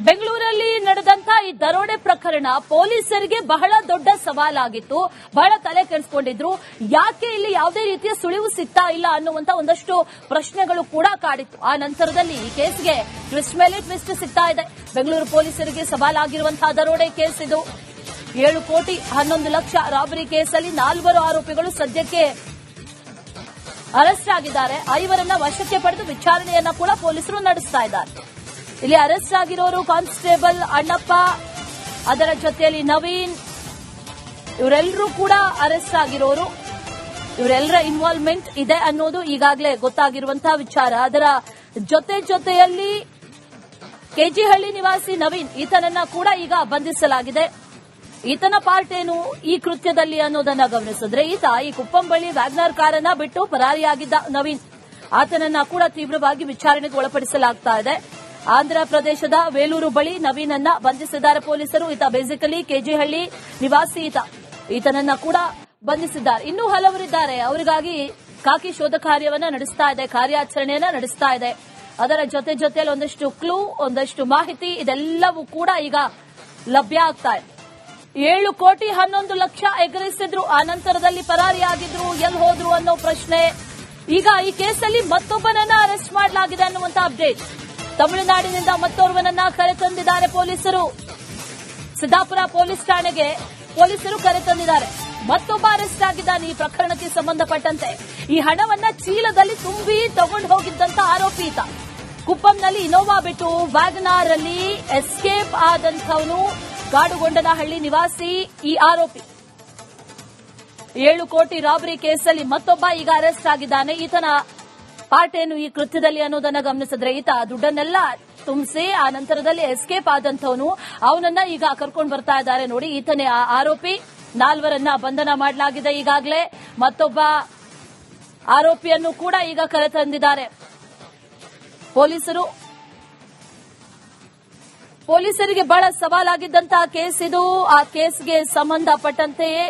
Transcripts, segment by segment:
ಬೆಂಗಳೂರಲ್ಲಿ ನಡೆದಂತ ಈ ದರೋಡೆ ಪ್ರಕರಣ ಪೊಲೀಸರಿಗೆ ಬಹಳ ದೊಡ್ಡ ಸವಾಲಾಗಿತ್ತು. ಬಹಳ ತಲೆ ಕೆಡಿಸಿಕೊಂಡಿದ್ರು. ಯಾಕೆ ಇಲ್ಲಿ ಯಾವುದೇ ರೀತಿಯ ಸುಳಿವು ಸಿಗ್ತಾ ಇಲ್ಲ ಅನ್ನುವಂತ ಒಂದಷ್ಟು ಪ್ರಶ್ನೆಗಳು ಕೂಡ ಕಾಡಿತ್ತು. ಆ ನಂತರದಲ್ಲಿ ಈ ಕೇಸ್ಗೆ ಟ್ವಿಸ್ಟ್ ಮೇಲೆ ಟ್ವಿಸ್ಟ್ ಸಿಗ್ತಾ ಇದೆ. ಬೆಂಗಳೂರು ಪೊಲೀಸರಿಗೆ ಸವಾಲಾಗಿರುವಂತಹ ದರೋಡೆ ಕೇಸ್ ಇದು. 7 ಕೋಟಿ 11 ಲಕ್ಷ ರಾಬರಿ ಕೇಸಲ್ಲಿ 4 ಆರೋಪಿಗಳು ಸದ್ಯಕ್ಕೆ ಅರೆಸ್ಟ್ ಆಗಿದ್ದಾರೆ. 5 ವಶಕ್ಕೆ ಪಡೆದು ವಿಚಾರಣೆಯನ್ನ ಕೂಡ ಪೊಲೀಸರು ನಡೆಸ್ತಾ ಇದ್ದಾರೆ. ಇಲ್ಲಿ ಅರೆಸ್ಟ್ ಆಗಿರೋರು ಕಾನ್ಸ್ಟೇಬಲ್ ಅಣ್ಣಪ್ಪ, ಅದರ ಜೊತೆಯಲ್ಲಿ ನವೀನ್, ಇವರೆಲ್ಲರೂ ಕೂಡ ಅರೆಸ್ಟ್ ಆಗಿರೋರು. ಇವರೆಲ್ಲರ ಇನ್ವಾಲ್ವ್ಮೆಂಟ್ ಇದೆ ಅನ್ನೋದು ಈಗಾಗಲೇ ಗೊತ್ತಾಗಿರುವಂತಹ ವಿಚಾರ. ಅದರ ಜೊತೆಯಲ್ಲಿ ಕೆಜಿಹಳ್ಳಿ ನಿವಾಸಿ ನವೀನ್, ಈತನನ್ನ ಕೂಡ ಈಗ ಬಂಧಿಸಲಾಗಿದೆ. ಈತನ ಪಾರ್ಟ್ ಏನು ಈ ಕೃತ್ಯದಲ್ಲಿ ಅನ್ನೋದನ್ನ ಗಮನಿಸಿದ್ರೆ, ಈತ ಈ ಕುಪ್ಪಂ ಬಳಿ ವ್ಯಾಗ್ನರ್ ಕಾರನ್ನ ಬಿಟ್ಟು ಪರಾರಿಯಾಗಿದ್ದ ನವೀನ್. ಆತನನ್ನ ಕೂಡ ತೀವ್ರವಾಗಿ ವಿಚಾರಣೆಗೆ ಒಳಪಡಿಸಲಾಗ್ತಾ ಇದೆ. ಆಂಧ್ರ ಪ್ರದೇಶದ ವೇಲೂರು ಬಳಿ ನವೀನನ್ನ ಬಂಧಿಸಿದ್ದಾರೆ ಪೊಲೀಸರು. ಈತ ಬೇಸಿಕಲಿ ಕೆಜಿಹಳ್ಳಿ ನಿವಾಸಿ. ಈತನನ್ನ ಕೂಡ ಬಂಧಿಸಿದ್ದಾರೆ. ಇನ್ನೂ ಹಲವರಿದ್ದಾರೆ. ಅವರಿಗಾಗಿ ಖಾಕಿ ಶೋಧ ಕಾರ್ಯವನ್ನ ನಡೆಸ್ತಾ ಇದೆ, ಕಾರ್ಯಾಚರಣೆಯನ್ನ ನಡೆಸ್ತಾ ಇದೆ. ಅದರ ಜೊತೆಯಲ್ಲಿ ಒಂದಷ್ಟು ಕ್ಲೂ, ಒಂದಷ್ಟು ಮಾಹಿತಿ ಇದೆಲ್ಲವೂ ಕೂಡ ಈಗ ಲಭ್ಯ ಆಗ್ತಾ ಇದೆ. 7 ಕೋಟಿ 11 ಲಕ್ಷ ಎಗರಿಸಿದ್ರು, ಆ ನಂತರದಲ್ಲಿ ಪರಾರಿಯಾಗಿದ್ರು, ಎಲ್ಲಿ ಹೋದ್ರು ಅನ್ನೋ ಪ್ರಶ್ನೆ. ಈಗ ಈ ಕೇಸಲ್ಲಿ ಮತ್ತೊಬ್ಬನನ್ನ ಅರೆಸ್ಟ್ ಮಾಡಲಾಗಿದೆ ಅನ್ನುವಂತ ಅಪ್ಡೇಟ್. ತಮಿಳುನಾಡಿನಿಂದ ಮತ್ತೋರ್ವನನ್ನ ಕರೆತಂದಿದ್ದಾರೆ ಪೊಲೀಸರು. ಸಿದ್ದಾಪುರ ಪೊಲೀಸ್ ಠಾಣೆಗೆ ಪೊಲೀಸರು ಕರೆತಂದಿದ್ದಾರೆ. ಮತ್ತೊಬ್ಬ ಅರೆಸ್ಟ್ ಆಗಿದ್ದಾನೆ ಈ ಪ್ರಕರಣಕ್ಕೆ ಸಂಬಂಧಪಟ್ಟಂತೆ. ಈ ಹಣವನ್ನ ಚೀಲದಲ್ಲಿ ತುಂಬಿ ತಗೊಂಡು ಹೋಗಿದ್ದಂತ ಆರೋಪಿ ಈತ. ಕುಪ್ಪಂನಲ್ಲಿ ಇನೋವಾ ಬಿಟ್ಟು ವ್ಯಾಗನಾರ್ ಅಲ್ಲಿ ಎಸ್ಕೇಪ್ ಆದಂತವನು ಕಾಡುಗೊಂಡನಹಳ್ಳಿ ನಿವಾಸಿ ಈ ಆರೋಪಿ. 7 ಕೋಟಿ ರಾಬರಿ ಕೇಸಲ್ಲಿ ಮತ್ತೊಬ್ಬ ಈಗ ಅರೆಸ್ಟ್ ಆಗಿದ್ದಾನೆ. ಈತನ ಪಾರ್ಟ್ ಏನು ಈ ಕೃತ್ಯದಲ್ಲಿ ಅನ್ನೋದನ್ನ ಗಮನಿಸಿದ್ರೆ, ಈತ ದುಡ್ಡನ್ನೆಲ್ಲ ತುಂಬಿಸಿ ಆ ನಂತರದಲ್ಲಿ ಎಸ್ಕೇಪ್ ಆದಂತವನು. ಅವನನ್ನ ಈಗ ಕರ್ಕೊಂಡು ಬರ್ತಾ ಇದ್ದಾರೆ ನೋಡಿ. ಈತನೇ ಆ ಆರೋಪಿ. 4 ಬಂಧನ ಮಾಡಲಾಗಿದೆ ಈಗಾಗಲೇ. ಮತ್ತೊಬ್ಬ ಆರೋಪಿಯನ್ನು ಕೂಡ ಈಗ ಕರೆತಂದಿದ್ದಾರೆ ಪೊಲೀಸರು. ಪೊಲೀಸರಿಗೆ ಬಹಳ ಸವಾಲಾಗಿದ್ದಂತಹ ಕೇಸ್ ಇದು. ಆ ಕೇಸ್ಗೆ ಸಂಬಂಧಪಟ್ಟಂತೆಯೇ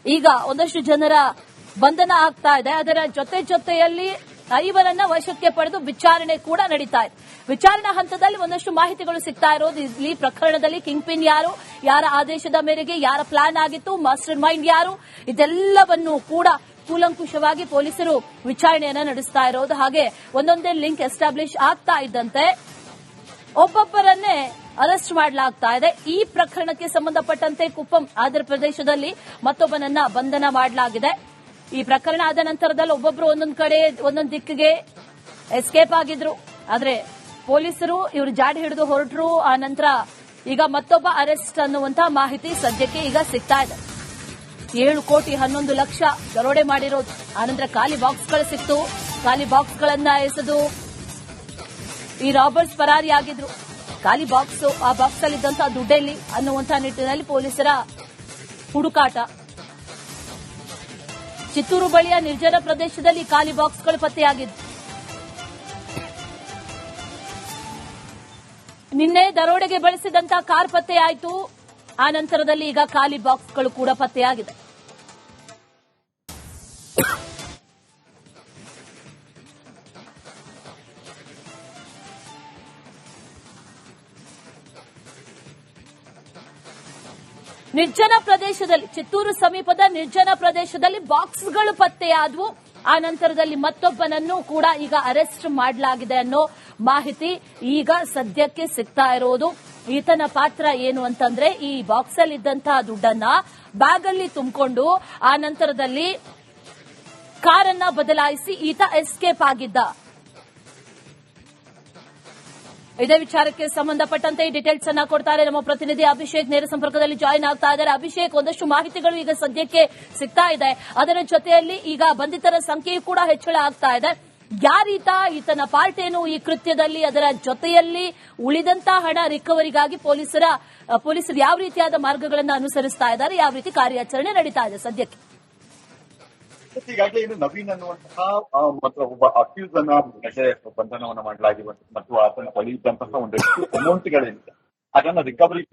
ಈಗ ಒಂದಷ್ಟು ಜನರ ಬಂಧನ ಆಗ್ತಾ ಇದೆ. ಅದರ ಜೊತೆಯಲ್ಲಿ 5 ವಶಕ್ಕೆ ಪಡೆದು ವಿಚಾರಣೆ ಕೂಡ ನಡೀತಾ ಇದೆ. ವಿಚಾರಣಾ ಹಂತದಲ್ಲಿ ಒಂದಷ್ಟು ಮಾಹಿತಿಗಳು ಸಿಗ್ತಾ ಇರೋದು. ಈ ಪ್ರಕರಣದಲ್ಲಿ ಕಿಂಗ್ ಪಿನ್ ಯಾರು, ಯಾರ ಆದೇಶದ ಮೇರೆಗೆ ಯಾರ ಪ್ಲಾನ್ ಆಗಿತ್ತು, ಮಾಸ್ಟರ್ ಮೈಂಡ್ ಯಾರು, ಇದೆಲ್ಲವನ್ನು ಕೂಡ ಕೂಲಂಕುಷವಾಗಿ ಪೊಲೀಸರು ವಿಚಾರಣೆಯನ್ನ ನಡೆಸ್ತಾ ಇರೋದು. ಹಾಗೆ ಒಂದೊಂದೇ ಲಿಂಕ್ ಎಸ್ಟಾಬ್ಲಿಷ್ ಆಗ್ತಾ ಇದ್ದಂತೆ ಒಬ್ಬೊಬ್ಬರನ್ನೇ ಅರೆಸ್ಟ್ ಮಾಡಲಾಗ್ತಾ ಇದೆ. ಈ ಪ್ರಕರಣಕ್ಕೆ ಸಂಬಂಧಪಟ್ಟಂತೆ ಕುಪ್ಪಂ ಆಂಧ್ರ ಪ್ರದೇಶದಲ್ಲಿ ಮತ್ತೊಬ್ಬನನ್ನ ಬಂಧನ ಮಾಡಲಾಗಿದೆ. ಈ ಪ್ರಕರಣ ಆದ ನಂತರದಲ್ಲಿ ಒಬ್ಬೊಬ್ರು ಒಂದೊಂದು ಕಡೆ ಒಂದೊಂದು ದಿಕ್ಕಿಗೆ ಎಸ್ಕೇಪ್ ಆಗಿದ್ರು. ಆದ್ರೆ ಪೊಲೀಸರು ಇವರು ಜಾಡಿ ಹಿಡಿದು ಹೊರಟರು. ಆ ನಂತರ ಈಗ ಮತ್ತೊಬ್ಬ ಅರೆಸ್ಟ್ ಅನ್ನುವಂತಹ ಮಾಹಿತಿ ಸದ್ಯಕ್ಕೆ ಈಗ ಸಿಗ್ತಾ ಇದೆ. 7 ಕೋಟಿ 11 ಲಕ್ಷ ದರೋಡೆ ಮಾಡಿರೋದು. ಆನಂತರ ಖಾಲಿ ಬಾಕ್ಸ್ಗಳು ಸಿಕ್ತು. ಖಾಲಿ ಬಾಕ್ಸ್ಗಳನ್ನ ಎಸೆದು ಈ ರಾಬರ್ಸ್ ಪರಾರಿಯಾಗಿದ್ರು. ಖಾಲಿ ಬಾಕ್ಸ್, ಆ ಬಾಕ್ಸ್ ಅಲ್ಲಿದ್ದಂತಹ ದುಡ್ಡೆಲ್ಲಿ ಅನ್ನುವಂತಹ ನಿಟ್ಟಿನಲ್ಲಿ ಪೊಲೀಸರ ಹುಡುಕಾಟ. ಚಿತ್ತೂರು ಬಳಿಯ ನಿರ್ಜನ ಪ್ರದೇಶದಲ್ಲಿ ಖಾಲಿ ಬಾಕ್ಸ್ಗಳು ಪತ್ತೆಯಾಗಿದ್ದು, ನಿನ್ನೆ ದರೋಡೆಗೆ ಬಳಸಿದಂತಹ ಕಾರ್ ಪತ್ತೆಯಾಯಿತು. ಆ ನಂತರದಲ್ಲಿ ಈಗ ಖಾಲಿ ಬಾಕ್ಸ್ಗಳು ಕೂಡ ಪತ್ತೆಯಾಗಿದೆ. ನಿರ್ಜನ ಪ್ರದೇಶದಲ್ಲಿ, ಚಿತ್ತೂರು ಸಮೀಪದ ನಿರ್ಜನ ಪ್ರದೇಶದಲ್ಲಿ ಬಾಕ್ಸ್ಗಳು ಪತ್ತೆಯಾದವು. ಆ ನಂತರದಲ್ಲಿ ಮತ್ತೊಬ್ಬನನ್ನು ಕೂಡ ಈಗ ಅರೆಸ್ಟ್ ಮಾಡಲಾಗಿದೆ ಅನ್ನೋ ಮಾಹಿತಿ ಈಗ ಸದ್ಯಕ್ಕೆ ಸಿಗ್ತಾ ಇರೋದು. ಈತನ ಪಾತ್ರ ಏನು ಅಂತಂದ್ರೆ, ಈ ಬಾಕ್ಸ್ ಅಲ್ಲಿ ಇದ್ದಂತಹ ದುಡ್ಡನ್ನ ಬ್ಯಾಗ್ ಅಲ್ಲಿ ತುಂಬಿಕೊಂಡು ಆ ನಂತರದಲ್ಲಿ ಕಾರನ್ನ ಬದಲಾಯಿಸಿ ಈತ ಎಸ್ಕೇಪ್ ಆಗಿದ್ದ. ಇದೇ ವಿಚಾರಕ್ಕೆ ಸಂಬಂಧಪಟ್ಟಂತೆ ಡೀಟೇಲ್ಸ್ ಅನ್ನ ಕೊಡ್ತಾರೆ ನಮ್ಮ ಪ್ರತಿನಿಧಿ ಅಭಿಷೇಕ್. ನೇರ ಸಂಪರ್ಕದಲ್ಲಿ ಜಾಯಿನ್ ಆಗ್ತಾ ಇದ್ದಾರೆ. ಅಭಿಷೇಕ್, ಒಂದಷ್ಟು ಮಾಹಿತಿಗಳು ಈಗ ಸದ್ಯಕ್ಕೆ ಸಿಗ್ತಾ ಇದೆ. ಅದರ ಜೊತೆಯಲ್ಲಿ ಈಗ ಬಂಧಿತರ ಸಂಖ್ಯೆಯೂ ಕೂಡ ಹೆಚ್ಚಳ ಆಗ್ತಾ ಇದೆ. ಯಾರೀತ, ಈತನ ಪಾರ್ಟ್ ಏನು ಈ ಕೃತ್ಯದಲ್ಲಿ, ಅದರ ಜೊತೆಯಲ್ಲಿ ಉಳಿದಂತಹ ಹಣ ರಿಕವರಿಗಾಗಿ ಪೊಲೀಸರು ಯಾವ ರೀತಿಯಾದ ಮಾರ್ಗಗಳನ್ನು ಅನುಸರಿಸ್ತಾ ಇದ್ದಾರೆ, ಯಾವ ರೀತಿ ಕಾರ್ಯಾಚರಣೆ ನಡೀತಾ ಇದೆ ಸದ್ಯಕ್ಕೆ? ಈಗಾಗಲೇ ನವೀನ್ ಅನ್ನುವಂತಹ ಮತ್ತು ಒಬ್ಬ ಅಕ್ಯೂಸ್ ಅನ್ನ ಬಂಧನವನ್ನ ಮಾಡಲಾಗಿದೆ ಮತ್ತು ಆತನ ಬಳಿ ಇದ್ದಂತಹ ಒಂದಷ್ಟು ಅಮೌಂಟ್ಗಳೇನಿದೆ ಅದನ್ನ ರಿಕವರಿ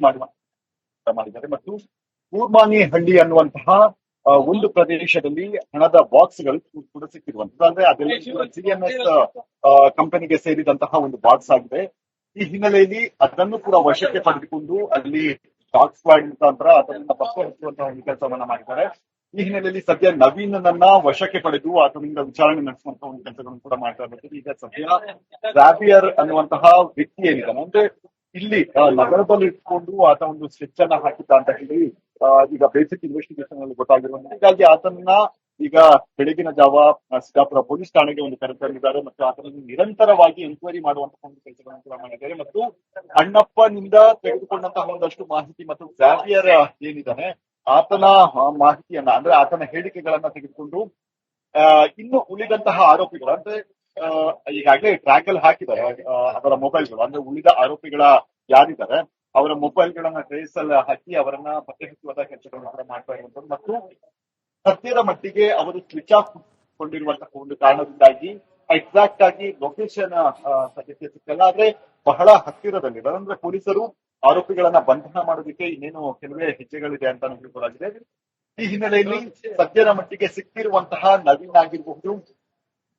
ಮಾಡಿದ್ದಾರೆ. ಮತ್ತು ಕೂರ್ಮಾನಿಹಳ್ಳಿ ಅನ್ನುವಂತಹ ಒಂದು ಪ್ರದೇಶದಲ್ಲಿ ಹಣದ ಬಾಕ್ಸ್ಗಳು ಕೂಡ ಸಿಕ್ಕಿರುವಂತದ್ದು. ಅಂದ್ರೆ ಅದರಲ್ಲಿ ಸಿಎಂಎಸ್ ಕಂಪನಿಗೆ ಸೇರಿದಂತಹ ಒಂದು ಬಾಕ್ಸ್ ಆಗಿದೆ. ಈ ಹಿನ್ನೆಲೆಯಲ್ಲಿ ಅದನ್ನು ಕೂಡ ವಶಕ್ಕೆ ಪಡೆದುಕೊಂಡು ಅಲ್ಲಿ ಡಾಗ್ ಸ್ಕ್ವಾಡ್ ಮುಖಾಂತರ ಅದನ್ನ ಪತ್ತೆ ಹಚ್ಚುವಂತಹ ಒಂದು ಕೆಲಸವನ್ನ ಮಾಡಿದ್ದಾರೆ. ಈ ಹಿನ್ನೆಲೆಯಲ್ಲಿ ಸದ್ಯ ನವೀನನ್ನ ವಶಕ್ಕೆ ಪಡೆದು ಆತನಿಂದ ವಿಚಾರಣೆ ನಡೆಸುವಂತಹ ಒಂದು ಕೆಲಸಗಳನ್ನು ಕೂಡ ಮಾಡ್ತಾ ಇರ್ತಾರೆ. ಈಗ ಸದ್ಯ ಜಾವಿಯರ್ ಅನ್ನುವಂತಹ ವ್ಯಕ್ತಿ ಏನಿದ್ದಾನೆ ಅಂದ್ರೆ ಇಲ್ಲಿ ನಗರದಲ್ಲಿ ಇಟ್ಕೊಂಡು ಆತ ಒಂದು ಸ್ಕೆಚ್ ಅನ್ನ ಹಾಕಿದ್ದ ಅಂತ ಹೇಳಿ ಈಗ ಬೇಸಿಕ್ ಇನ್ವೆಸ್ಟಿಗೇಷನ್ ಅಲ್ಲಿ ಗೊತ್ತಾಗಿರುವಂತ. ಹೀಗಾಗಿ ಆತನ ಈಗ ಬೆಳಗಿನ ಜಾವ ಸಿದ್ದಾಪುರ ಪೊಲೀಸ್ ಠಾಣೆಗೆ ಒಂದು ಕರೆತಂದಿದ್ದಾರೆ ಮತ್ತು ಆತನನ್ನು ನಿರಂತರವಾಗಿ ಎನ್ಕ್ವೈರಿ ಮಾಡುವಂತಹ ಒಂದು ಕೆಲಸಗಳನ್ನು ಕೂಡ ಮಾಡಿದ್ದಾರೆ. ಮತ್ತು ಅಣ್ಣಪ್ಪನಿಂದ ತೆಗೆದುಕೊಂಡಂತಹ ಒಂದಷ್ಟು ಮಾಹಿತಿ ಮತ್ತು ಜಾವಿಯರ್ ಏನಿದ್ದಾನೆ ಆತನ ಮಾಹಿತಿಯನ್ನ ಅಂದ್ರೆ ಆತನ ಹೇಳಿಕೆಗಳನ್ನ ತೆಗೆದುಕೊಂಡು ಇನ್ನು ಉಳಿದಂತಹ ಆರೋಪಿಗಳು ಅಂದ್ರೆ ಈಗಾಗಲೇ ಟ್ರ್ಯಾಕ್ ಅಲ್ಲಿ ಹಾಕಿದ್ದಾರೆ ಅವರ ಮೊಬೈಲ್ಗಳು ಅಂದ್ರೆ ಉಳಿದ ಆರೋಪಿಗಳ ಯಾರಿದ್ದಾರೆ ಅವರ ಮೊಬೈಲ್ಗಳನ್ನ ಟ್ರೇಸ್ ಅಲ್ಲಿ ಹಾಕಿ ಅವರನ್ನ ಪತ್ತೆ ಹಚ್ಚುವಂತಹ ಕೆಲಸಗಳನ್ನು ಕೂಡ ಮಾಡ್ತಾ ಇರುವಂತದ್ದು. ಮತ್ತು ಸದ್ಯದ ಮಟ್ಟಿಗೆ ಅವರು ಸ್ವಿಚ್ ಆಫ್ ಕೊಂಡಿರುವಂತಹ ಒಂದು ಕಾರಣದಿಂದಾಗಿ ಎಕ್ಸಾಕ್ಟ್ ಆಗಿ ಲೊಕೇಶನ್ ಸದ್ಯಕ್ಕೆ ಸಿಕ್ಕಲ್ಲ. ಆದ್ರೆ ಬಹಳ ಹತ್ತಿರದಲ್ಲಿದೆ ಅಂದ್ರೆ ಪೊಲೀಸರು ಆರೋಪಿಗಳನ್ನ ಬಂಧನ ಮಾಡೋದಕ್ಕೆ ಇನ್ನೇನು ಕೆಲವೇ ಹೆಜ್ಜೆಗಳಿದೆ ಅಂತ ತಿಳಿಸಲಾಗಿದೆ. ಈ ಹಿನ್ನೆಲೆಯಲ್ಲಿ ಸದ್ಯದ ಮಟ್ಟಿಗೆ ಸಿಕ್ಕಿರುವಂತಹ ನವೀನ್ ಆಗಿರಬಹುದು,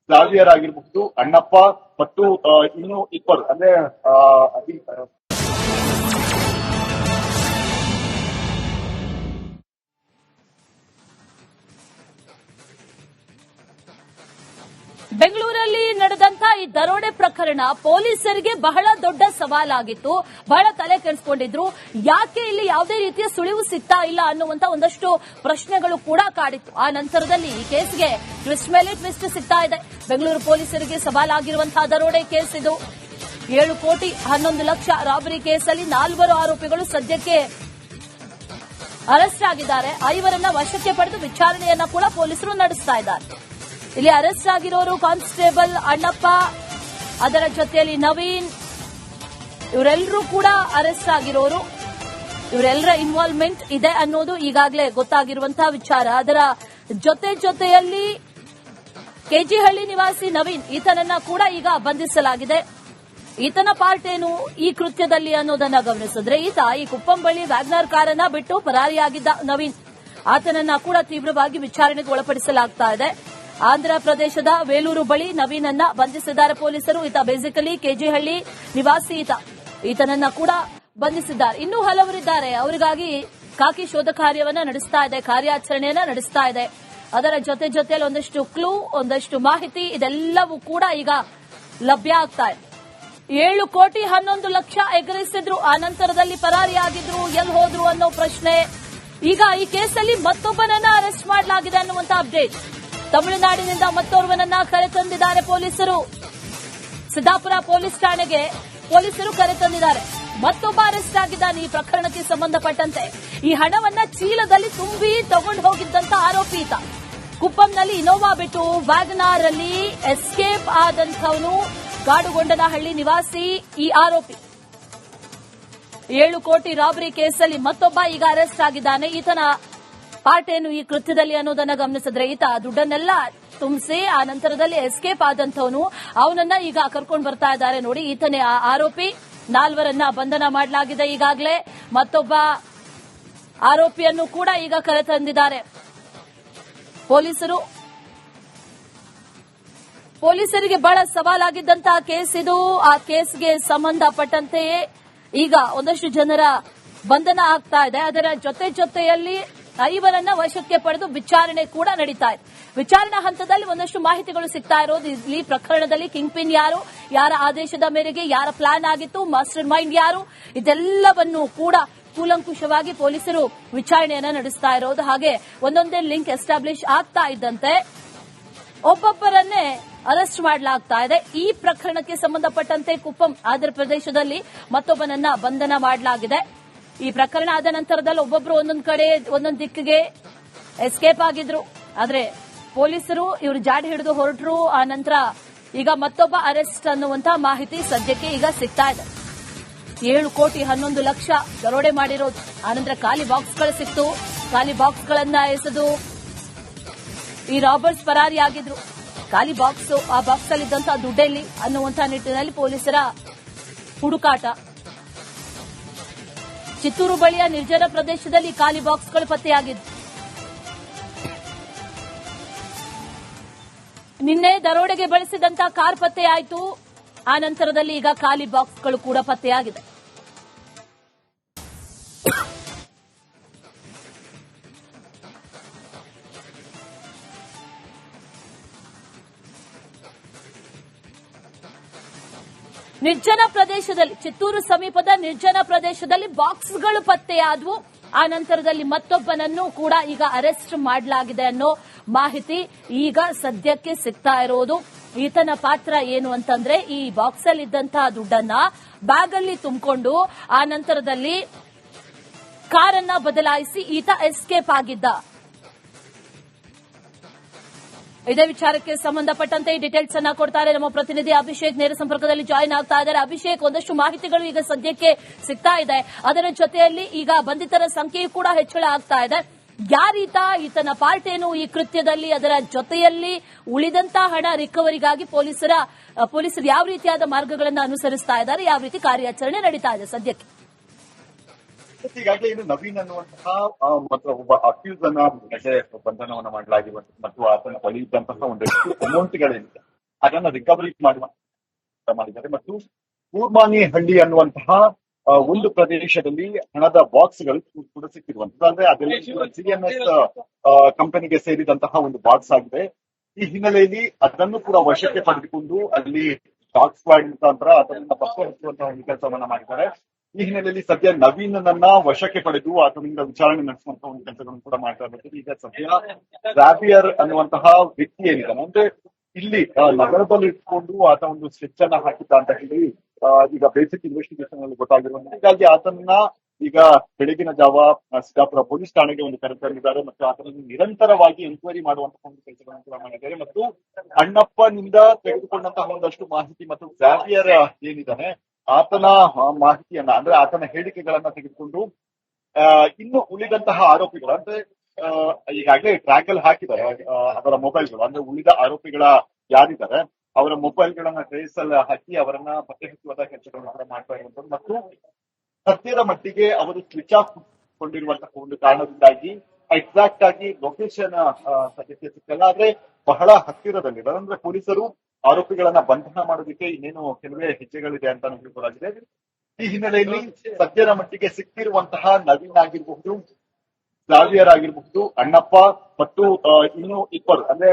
ಜಾವಿಯರ್ ಆಗಿರಬಹುದು, ಅಣ್ಣಪ್ಪ ಮತ್ತು ಇನ್ನು ಇಬ್ಬರು ಅಂದ್ರೆ ಬೆಂಗಳೂರಲ್ಲಿ ನಡೆದಂತ ಈ ದರೋಡೆ ಪ್ರಕರಣ ಪೊಲೀಸರಿಗೆ ಬಹಳ ದೊಡ್ಡ ಸವಾಲಾಗಿತ್ತು. ಬಹಳ ತಲೆ ಕೆಡಿಸಿಕೊಂಡಿದ್ರು. ಯಾಕೆ ಇಲ್ಲಿ ಯಾವುದೇ ರೀತಿಯ ಸುಳಿವು ಸಿಗ್ತಾ ಇಲ್ಲ ಅನ್ನುವಂತ ಒಂದಷ್ಟು ಪ್ರಶ್ನೆಗಳು ಕೂಡ ಕಾಡಿತ್ತು. ಆ ನಂತರದಲ್ಲಿ ಈ ಕೇಸ್ಗೆ ಟ್ವಿಸ್ಟ್ ಮೇಲೆ ಟ್ವಿಸ್ಟ್ ಸಿಗ್ತಾ ಇದೆ. ಬೆಂಗಳೂರು ಪೊಲೀಸರಿಗೆ ಸವಾಲಾಗಿರುವಂತಹ ದರೋಡೆ ಕೇಸ್ ಇದು. 7 ಕೋಟಿ 11 ಲಕ್ಷ ರಾಬರಿ ಕೇಸಲ್ಲಿ 4 ಆರೋಪಿಗಳು ಸದ್ಯಕ್ಕೆ ಅರೆಸ್ಟ್ ಆಗಿದ್ದಾರೆ. 5 ವಶಕ್ಕೆ ಪಡೆದು ವಿಚಾರಣೆಯನ್ನ ಕೂಡ ಪೊಲೀಸರು ನಡೆಸ್ತಾ ಇದ್ದಾರೆ. ಇಲ್ಲಿ ಅರೆಸ್ಟ್ ಆಗಿರೋರು ಕಾನ್ಸ್ಟೇಬಲ್ ಅಣ್ಣಪ್ಪ, ಅದರ ಜೊತೆಯಲ್ಲಿ ನವೀನ್, ಇವರೆಲ್ಲರೂ ಕೂಡ ಅರೆಸ್ಟ್ ಆಗಿರೋರು. ಇವರೆಲ್ಲರ ಇನ್ವಾಲ್ವ್ಮೆಂಟ್ ಇದೆ ಅನ್ನೋದು ಈಗಾಗಲೇ ಗೊತ್ತಾಗಿರುವಂತಹ ವಿಚಾರ. ಅದರ ಜೊತೆಯಲ್ಲಿ ಕೆಜಿಹಳ್ಳಿ ನಿವಾಸಿ ನವೀನ್ ಈತನನ್ನ ಕೂಡ ಈಗ ಬಂಧಿಸಲಾಗಿದೆ. ಈತನ ಪಾರ್ಟ್ ಏನು ಈ ಕೃತ್ಯದಲ್ಲಿ ಅನ್ನೋದನ್ನ ಗಮನಿಸಿದ್ರೆ ಈತ ಈ ಕುಪ್ಪಂ ಬಳಿ ವ್ಯಾಗ್ನರ್ ಕಾರನ್ನ ಬಿಟ್ಟು ಪರಾರಿಯಾಗಿದ್ದ ನವೀನ್. ಆತನನ್ನ ಕೂಡ ತೀವ್ರವಾಗಿ ವಿಚಾರಣೆಗೆ ಒಳಪಡಿಸಲಾಗ್ತಾ ಇದೆ. ಆಂಧ್ರ ಪ್ರದೇಶದ ವೇಲೂರು ಬಳಿ ನವೀನನ್ನ ಬಂಧಿಸಿದ್ದಾರೆ ಪೊಲೀಸರು. ಈತ ಬೇಸಿಕಲಿ ಕೆಜಿಹಳ್ಳಿ ನಿವಾಸಿ ಈತನನ್ನ ಕೂಡ ಬಂಧಿಸಿದ್ದಾರೆ. ಇನ್ನೂ ಹಲವರಿದ್ದಾರೆ. ಅವರಿಗಾಗಿ ಖಾಕಿ ಶೋಧ ಕಾರ್ಯವನ್ನ ನಡೆಸ್ತಾ ಇದೆ, ಕಾರ್ಯಾಚರಣೆಯನ್ನ ನಡೆಸ್ತಾ ಇದೆ. ಅದರ ಜೊತೆಯಲ್ಲಿ ಒಂದಷ್ಟು ಕ್ಲೂ, ಒಂದಷ್ಟು ಮಾಹಿತಿ ಇದೆಲ್ಲವೂ ಕೂಡ ಈಗ ಲಭ್ಯ ಆಗ್ತಾ ಇದೆ. 7 ಕೋಟಿ 11 ಲಕ್ಷ ಎಗರಿಸಿದ್ರು, ಆ ನಂತರದಲ್ಲಿ ಪರಾರಿಯಾಗಿದ್ರು, ಎಲ್ಲಿ ಹೋದ್ರು ಅನ್ನೋ ಪ್ರಶ್ನೆ. ಈಗ ಈ ಕೇಸಲ್ಲಿ ಮತ್ತೊಬ್ಬನನ್ನ ಅರೆಸ್ಟ್ ಮಾಡಲಾಗಿದೆ ಅನ್ನುವಂತ ಅಪ್ಡೇಟ್. ತಮಿಳುನಾಡಿನಿಂದ ಮತ್ತೋರ್ವನನ್ನ ಕರೆತಂದಿದ್ದಾರೆ ಪೊಲೀಸರು. ಸಿದ್ದಾಪುರ ಪೊಲೀಸ್ ಠಾಣೆಗೆ ಪೊಲೀಸರು ಕರೆತಂದಿದ್ದಾರೆ. ಮತ್ತೊಬ್ಬ ಅರೆಸ್ಟ್ ಆಗಿದ್ದಾನೆ ಈ ಪ್ರಕರಣಕ್ಕೆ ಸಂಬಂಧಪಟ್ಟಂತೆ. ಈ ಹಣವನ್ನ ಚೀಲದಲ್ಲಿ ತುಂಬಿ ತಗೊಂಡು ಹೋಗಿದ್ದಂತ ಆರೋಪಿ ಈತ. ಕುಪ್ಪಂನಲ್ಲಿ ಇನೋವಾ ಬಿಟ್ಟು ವ್ಯಾಗನಾರ್ ಅಲ್ಲಿ ಎಸ್ಕೇಪ್ ಆದಂತವನು ಕಾಡುಗೊಂಡನಹಳ್ಳಿ ನಿವಾಸಿ ಈ ಆರೋಪಿ. 7 ಕೋಟಿ ರಾಬರಿ ಕೇಸಲ್ಲಿ ಮತ್ತೊಬ್ಬ ಈಗ ಅರೆಸ್ಟ್ ಆಗಿದ್ದಾನೆ. ಈತನ ಪಾರ್ಟ್ ಏನು ಈ ಕೃತ್ಯದಲ್ಲಿ ಅನ್ನೋದನ್ನ ಗಮನಿಸಿದ್ರೆ ಈತ ದುಡ್ಡನ್ನೆಲ್ಲ ತುಂಬಿಸಿ ಆ ನಂತರದಲ್ಲಿ ಎಸ್ಕೇಪ್ ಆದಂತವನು. ಅವನನ್ನ ಈಗ ಕರ್ಕೊಂಡು ಬರ್ತಾ ಇದ್ದಾರೆ ನೋಡಿ. ಈತನೇ ಆ ಆರೋಪಿ. 4 ಬಂಧನ ಮಾಡಲಾಗಿದೆ ಈಗಾಗಲೇ. ಮತ್ತೊಬ್ಬ ಆರೋಪಿಯನ್ನು ಕೂಡ ಈಗ ಕರೆತಂದಿದ್ದಾರೆ ಪೊಲೀಸರು. ಪೊಲೀಸರಿಗೆ ಬಹಳ ಸವಾಲಾಗಿದ್ದಂತಹ ಕೇಸ್ ಇದು. ಆ ಕೇಸ್ಗೆ ಸಂಬಂಧಪಟ್ಟಂತೆಯೇ ಈಗ ಒಂದಷ್ಟು ಜನರ ಬಂಧನ ಆಗ್ತಾ ಇದೆ. ಅದರ ಜೊತೆಯಲ್ಲಿ 5 ವಶಕ್ಕೆ ಪಡೆದು ವಿಚಾರಣೆ ಕೂಡ ನಡೀತಾ ಇದೆ. ವಿಚಾರಣಾ ಹಂತದಲ್ಲಿ ಒಂದಷ್ಟು ಮಾಹಿತಿಗಳು ಸಿಗ್ತಾ ಇರೋದು. ಈ ಪ್ರಕರಣದಲ್ಲಿ ಕಿಂಗ್ ಪಿನ್ ಯಾರು, ಯಾರ ಆದೇಶದ ಮೇರೆಗೆ ಯಾರ ಪ್ಲಾನ್ ಆಗಿತ್ತು, ಮಾಸ್ಟರ್ ಮೈಂಡ್ ಯಾರು, ಇದೆಲ್ಲವನ್ನು ಕೂಡ ಕೂಲಂಕುಷವಾಗಿ ಪೊಲೀಸರು ವಿಚಾರಣೆಯನ್ನ ನಡೆಸ್ತಾ ಇರೋದು. ಹಾಗೆ ಒಂದೊಂದೇ ಲಿಂಕ್ ಎಸ್ಟಾಬ್ಲಿಷ್ ಆಗ್ತಾ ಇದ್ದಂತೆ ಒಬ್ಬೊಬ್ಬರನ್ನೇ ಅರೆಸ್ಟ್ ಮಾಡಲಾಗ್ತಾ ಇದೆ. ಈ ಪ್ರಕರಣಕ್ಕೆ ಸಂಬಂಧಪಟ್ಟಂತೆ ಕುಪ್ಪಂ ಆಂಧ್ರ ಪ್ರದೇಶದಲ್ಲಿ ಮತ್ತೊಬ್ಬನನ್ನ ಬಂಧನ ಮಾಡಲಾಗಿದೆ. ಈ ಪ್ರಕರಣ ಆದ ನಂತರದಲ್ಲಿ ಒಬ್ಬೊಬ್ರು ಒಂದೊಂದು ಕಡೆ ಒಂದೊಂದು ದಿಕ್ಕಿಗೆ ಎಸ್ಕೇಪ್ ಆಗಿದ್ರು. ಆದ್ರೆ ಪೊಲೀಸರು ಇವರು ಜಾಡಿ ಹಿಡಿದು ಹೊರಟರು. ಆ ನಂತರ ಈಗ ಮತ್ತೊಬ್ಬ ಅರೆಸ್ಟ್ ಅನ್ನುವಂತಹ ಮಾಹಿತಿ ಸದ್ಯಕ್ಕೆ ಈಗ ಸಿಗ್ತಾ ಇದೆ. 7 ಕೋಟಿ 11 ಲಕ್ಷ ದರೋಡೆ ಮಾಡಿರೋದು. ಆನಂತರ ಖಾಲಿ ಬಾಕ್ಸ್ಗಳು ಸಿಕ್ತು. ಖಾಲಿ ಬಾಕ್ಸ್ಗಳನ್ನ ಎಸೆದು ಈ ರಾಬರ್ಸ್ ಪರಾರಿಯಾಗಿದ್ರು. ಖಾಲಿ ಬಾಕ್ಸ್, ಆ ಬಾಕ್ಸ್ ಅಲ್ಲಿದ್ದಂತಹ ದುಡ್ಡೆಲ್ಲಿ ಅನ್ನುವಂತಹ ನಿಟ್ಟಿನಲ್ಲಿ ಪೊಲೀಸರ ಹುಡುಕಾಟ. ಚಿತ್ತೂರು ಬಳಿಯ ನಿರ್ಜನ ಪ್ರದೇಶದಲ್ಲಿ ಖಾಲಿ ಬಾಕ್ಸ್ಗಳು ಪತ್ತೆಯಾಗಿದ್ದು, ನಿನ್ನೆ ದರೋಡೆಗೆ ಬಳಸಿದಂತಹ ಕಾರ್ ಪತ್ತೆಯಾಯಿತು. ಆ ನಂತರದಲ್ಲಿ ಈಗ ಖಾಲಿ ಬಾಕ್ಸ್ಗಳು ಕೂಡ ಪತ್ತೆಯಾಗಿದೆ. ನಿರ್ಜನ ಪ್ರದೇಶದಲ್ಲಿ, ಚಿತ್ತೂರು ಸಮೀಪದ ನಿರ್ಜನ ಪ್ರದೇಶದಲ್ಲಿ ಬಾಕ್ಸ್ಗಳು ಪತ್ತೆಯಾದವು. ಆ ನಂತರದಲ್ಲಿ ಮತ್ತೊಬ್ಬನನ್ನು ಕೂಡ ಈಗ ಅರೆಸ್ಟ್ ಮಾಡಲಾಗಿದೆ ಅನ್ನೋ ಮಾಹಿತಿ ಈಗ ಸದ್ಯಕ್ಕೆ ಸಿಗ್ತಾ ಇರೋದು. ಈತನ ಪಾತ್ರ ಏನು ಅಂತಂದ್ರೆ, ಈ ಬಾಕ್ಸ್ ಅಲ್ಲಿ ಇದ್ದಂತಹ ದುಡ್ಡನ್ನ ಬ್ಯಾಗ್ ಅಲ್ಲಿ ತುಂಬಿಕೊಂಡು ಆ ನಂತರದಲ್ಲಿ ಕಾರನ್ನ ಬದಲಾಯಿಸಿ ಈತ ಎಸ್ಕೇಪ್ ಆಗಿದ್ದ. ಇದೇ ವಿಚಾರಕ್ಕೆ ಸಂಬಂಧಪಟ್ಟಂತೆ ಡೀಟೇಲ್ಸ್ ಅನ್ನ ಕೊಡ್ತಾರೆ ನಮ್ಮ ಪ್ರತಿನಿಧಿ ಅಭಿಷೇಕ್. ನೇರ ಸಂಪರ್ಕದಲ್ಲಿ ಜಾಯಿನ್ ಆಗ್ತಾ ಇದ್ದಾರೆ. ಅಭಿಷೇಕ್, ಒಂದಷ್ಟು ಮಾಹಿತಿಗಳು ಈಗ ಸದ್ಯಕ್ಕೆ ಸಿಗ್ತಾ ಇದೆ. ಅದರ ಜೊತೆಯಲ್ಲಿ ಈಗ ಬಂಧಿತರ ಸಂಖ್ಯೆಯೂ ಕೂಡ ಹೆಚ್ಚಳ ಆಗ್ತಾ ಇದೆ. ಯಾರೀತ, ಈತನ ಪಾರ್ಟ್ ಏನು ಈ ಕೃತ್ಯದಲ್ಲಿ, ಅದರ ಜೊತೆಯಲ್ಲಿ ಉಳಿದಂತ ಹಣ ರಿಕವರಿಗಾಗಿ ಪೊಲೀಸರು ಯಾವ ರೀತಿಯಾದ ಮಾರ್ಗಗಳನ್ನು ಅನುಸರಿಸ್ತಾ ಇದ್ದಾರೆ, ಯಾವ ರೀತಿ ಕಾರ್ಯಾಚರಣೆ ನಡೀತಾ ಇದೆ ಸದ್ಯಕ್ಕೆ? ಈಗಾಗಲೇ ಏನು ನವೀನ್ ಅನ್ನುವಂತಹ ಒಬ್ಬ ಅಕ್ಯೂಸ್ ಅನ್ನ ಬಂಧನವನ್ನ ಮಾಡಲಾಗಿದೆ ಮತ್ತು ಆತನ ಬಳಿ ಇದ್ದಂತಹ ಒಂದಷ್ಟು ಅಮೌಂಟ್ಗಳೇನಿದೆ ಅದನ್ನ ರಿಕವರಿ ಮಾಡಿದ್ದಾರೆ. ಮತ್ತು ಕೂರ್ಮಾನಿಹಳ್ಳಿ ಅನ್ನುವಂತಹ ಒಂದು ಪ್ರದೇಶದಲ್ಲಿ ಹಣದ ಬಾಕ್ಸ್ಗಳು ಕೂಡ ಸಿಕ್ಕಿರುವಂತದ್ದು. ಅಂದ್ರೆ ಅದೆಲ್ಲ ಸಿಎಂಎಸ್ ಕಂಪನಿಗೆ ಸೇರಿದಂತಹ ಒಂದು ಬಾಕ್ಸ್ ಆಗಿದೆ. ಈ ಹಿನ್ನೆಲೆಯಲ್ಲಿ ಅದನ್ನು ಕೂಡ ವಶಕ್ಕೆ ಪಡೆದುಕೊಂಡು ಅಲ್ಲಿ ಡಾಗ್ ಸ್ಕ್ವಾಡ್ ಮುಖಾಂತರ ಅದನ್ನ ಪತ್ತೆ ಹಚ್ಚುವಂತಹ ಒಂದು ಕೆಲಸವನ್ನ ಮಾಡಿದ್ದಾರೆ. ಈ ಹಿನ್ನೆಲೆಯಲ್ಲಿ ಸದ್ಯ ನವೀನನ್ನ ವಶಕ್ಕೆ ಪಡೆದು ಆತನಿಂದ ವಿಚಾರಣೆ ನಡೆಸುವಂತಹ ಒಂದು ಕೆಲಸಗಳನ್ನು ಕೂಡ ಮಾಡ್ತಾ ಇರ್ಬೇಕು. ಈಗ ಸದ್ಯ ಜಾವಿಯರ್ ಅನ್ನುವಂತಹ ವ್ಯಕ್ತಿ ಏನಿದ್ದಾನೆ, ಅಂದ್ರೆ ಇಲ್ಲಿ ನಗರದಲ್ಲಿ ಇಟ್ಕೊಂಡು ಆತ ಒಂದು ಸ್ಕೆಚ್ ಅನ್ನ ಹಾಕಿದ್ದ ಅಂತ ಹೇಳಿ ಈಗ ಬೇಸಿಕ್ ಇನ್ವೆಸ್ಟಿಗೇಷನ್ ಅಲ್ಲಿ ಗೊತ್ತಾಗಿರುವಂತ. ಹೀಗಾಗಿ ಆತನ ಈಗ ಬೆಳಗಿನ ಜಾವ ಸಿದ್ದಾಪುರ ಪೊಲೀಸ್ ಠಾಣೆಗೆ ಒಂದು ಕರೆತಂದಿದ್ದಾರೆ ಮತ್ತು ಆತನನ್ನು ನಿರಂತರವಾಗಿ ಎನ್ಕ್ವೈರಿ ಮಾಡುವಂತಹ ಒಂದು ಕೆಲಸಗಳನ್ನು ಕೂಡ ಮಾಡಿದ್ದಾರೆ. ಮತ್ತು ಅಣ್ಣಪ್ಪನಿಂದ ತೆಗೆದುಕೊಂಡಂತಹ ಒಂದಷ್ಟು ಮಾಹಿತಿ ಮತ್ತು ಜಾವಿಯರ್ ಏನಿದ್ದಾನೆ ಆತನ ಮಾಹಿತಿಯನ್ನ, ಅಂದ್ರೆ ಆತನ ಹೇಳಿಕೆಗಳನ್ನ ತೆಗೆದುಕೊಂಡು ಇನ್ನು ಉಳಿದಂತಹ ಆರೋಪಿಗಳು, ಅಂದ್ರೆ ಈಗಾಗಲೇ ಟ್ರ್ಯಾಕ್ ಅಲ್ಲಿ ಹಾಕಿದ್ದಾರೆ ಅವರ ಮೊಬೈಲ್ಗಳು, ಅಂದ್ರೆ ಉಳಿದ ಆರೋಪಿಗಳ ಯಾರಿದ್ದಾರೆ ಅವರ ಮೊಬೈಲ್ಗಳನ್ನ ಟ್ರೇಸ್ ಅಲ್ಲಿ ಹಾಕಿ ಅವರನ್ನ ಪತ್ತೆ ಹಚ್ಚುವಂತಹ ಕೆಲಸಗಳನ್ನು ಕೂಡ ಮಾಡ್ತಾ ಇರುವಂತದ್ದು. ಮತ್ತು ಸದ್ಯದ ಮಟ್ಟಿಗೆ ಅವರು ಸ್ವಿಚ್ ಆಫ್ ಕೊಂಡಿರುವಂತಹ ಒಂದು ಕಾರಣದಿಂದಾಗಿ ಎಕ್ಸಾಕ್ಟ್ ಆಗಿ ಲೊಕೇಶನ್ ಸದ್ಯಕ್ಕೆ ಸಿಕ್ಕಲ್ಲ. ಆದ್ರೆ ಬಹಳ ಹತ್ತಿರದಲ್ಲಿದೆ, ಅಂದ್ರೆ ಪೊಲೀಸರು ಆರೋಪಿಗಳನ್ನ ಬಂಧನ ಮಾಡೋದಕ್ಕೆ ಇನ್ನೇನು ಕೆಲವೇ ಹೆಜ್ಜೆಗಳಿದೆ ಅಂತ ತಿಳಿಸಲಾಗಿದೆ. ಈ ಹಿನ್ನೆಲೆಯಲ್ಲಿ ಸದ್ಯದ ಮಟ್ಟಿಗೆ ಸಿಕ್ಕಿರುವಂತಹ ನವೀನ್ ಆಗಿರಬಹುದು, ಜಾವಿಯರ್ ಆಗಿರಬಹುದು, ಅಣ್ಣಪ್ಪ ಮತ್ತು ಇನ್ನು ಇಬ್ಬರು, ಅಂದ್ರೆ